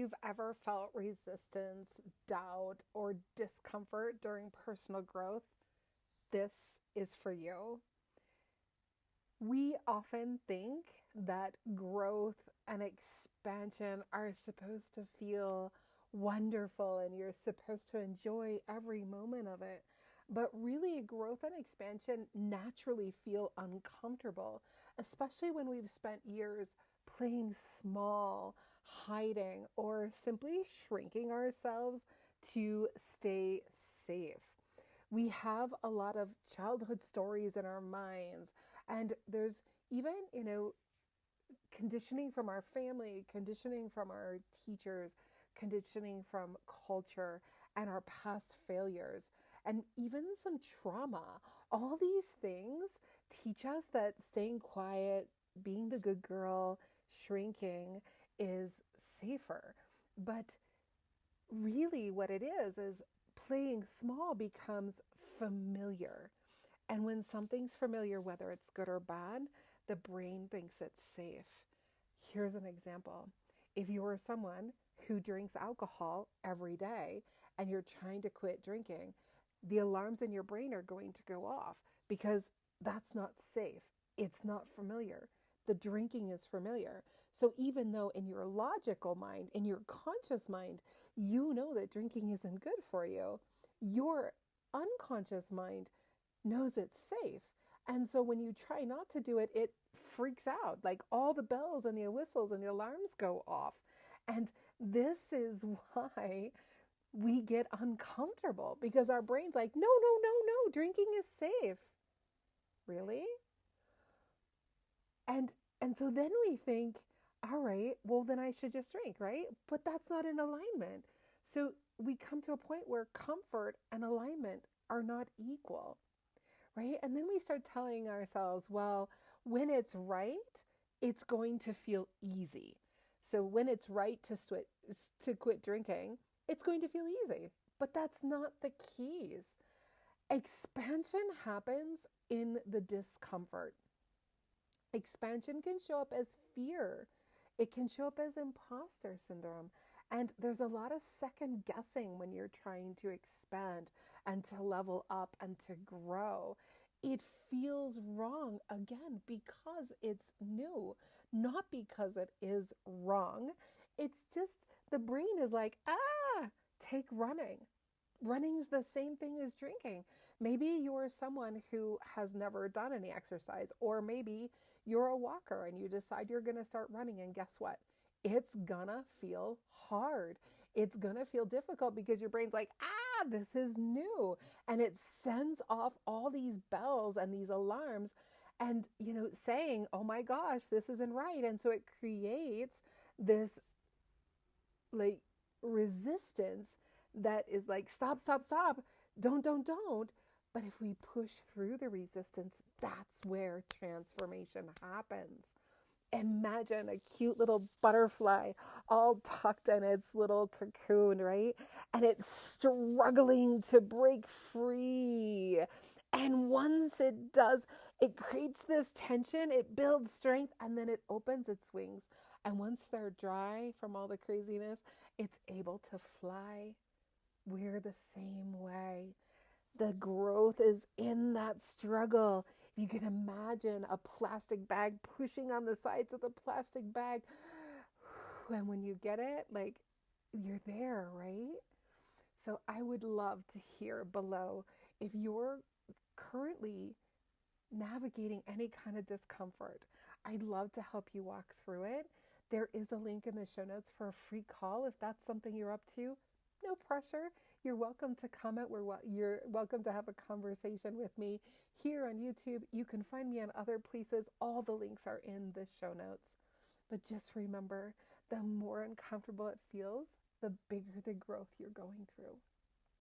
you've ever felt resistance, doubt, or discomfort during personal growth, this is for you. We often think that growth and expansion are supposed to feel wonderful and you're supposed to enjoy every moment of it. But really, growth and expansion naturally feel uncomfortable, especially when we've spent years playing small, hiding, or simply shrinking ourselves to stay safe. We have a lot of childhood stories in our minds, and there's even, conditioning from our family, conditioning from our teachers, conditioning from culture and our past failures, and even some trauma. All these things teach us that staying quiet, being the good girl, shrinking is safer. But really, what it is playing small becomes familiar. And when something's familiar, whether it's good or bad, the brain thinks it's safe. Here's an example. If you are someone who drinks alcohol every day and you're trying to quit drinking, the alarms in your brain are going to go off because that's not safe. It's not familiar. The drinking is familiar. So even though in your logical mind, in your conscious mind, you know that drinking isn't good for you, your unconscious mind knows it's safe. And so when you try not to do it, it freaks out. Like all the bells and the whistles and the alarms go off. And this is why we get uncomfortable because our brain's like, no, no, no, no, drinking is safe. Really? And and so then we think, all right, well then I should just drink, right? But that's not in alignment. So we come to a point where comfort and alignment are not equal, right? And then we start telling ourselves, well, when it's right, it's going to feel easy. So when it's right to quit drinking, it's going to feel easy. But that's not the case. Expansion happens in the discomfort. Expansion can show up as fear. It can show up as imposter syndrome. And there's a lot of second guessing when you're trying to expand and to level up and to grow. It feels wrong again because it's new, not because it is wrong. It's just the brain is like, take running. Running's the same thing as drinking. Maybe you're someone who has never done any exercise, or maybe you're a walker and you decide you're going to start running, and guess what? It's gonna feel hard. It's gonna feel difficult because your brain's like, this is new. And it sends off all these bells and these alarms and, saying, oh my gosh, this isn't right. And so it creates this like resistance that is like, stop, stop, stop, don't. But if we push through the resistance, that's where transformation happens. Imagine a cute little butterfly all tucked in its little cocoon, right? And it's struggling to break free. And once it does, it creates this tension, it builds strength, and then it opens its wings. And once they're dry from all the craziness, it's able to fly. We're the same way. The growth is in that struggle. If you can imagine a plastic bag pushing on the sides of the plastic bag, and when you get it, like you're there, right? So I would love to hear below if you're currently navigating any kind of discomfort. I'd love to help you walk through it. There is a link in the show notes for a free call if that's something you're up to. No pressure. You're welcome to comment. You're welcome to have a conversation with me here on YouTube. You can find me on other places. All the links are in the show notes. But just remember, the more uncomfortable it feels, the bigger the growth you're going through.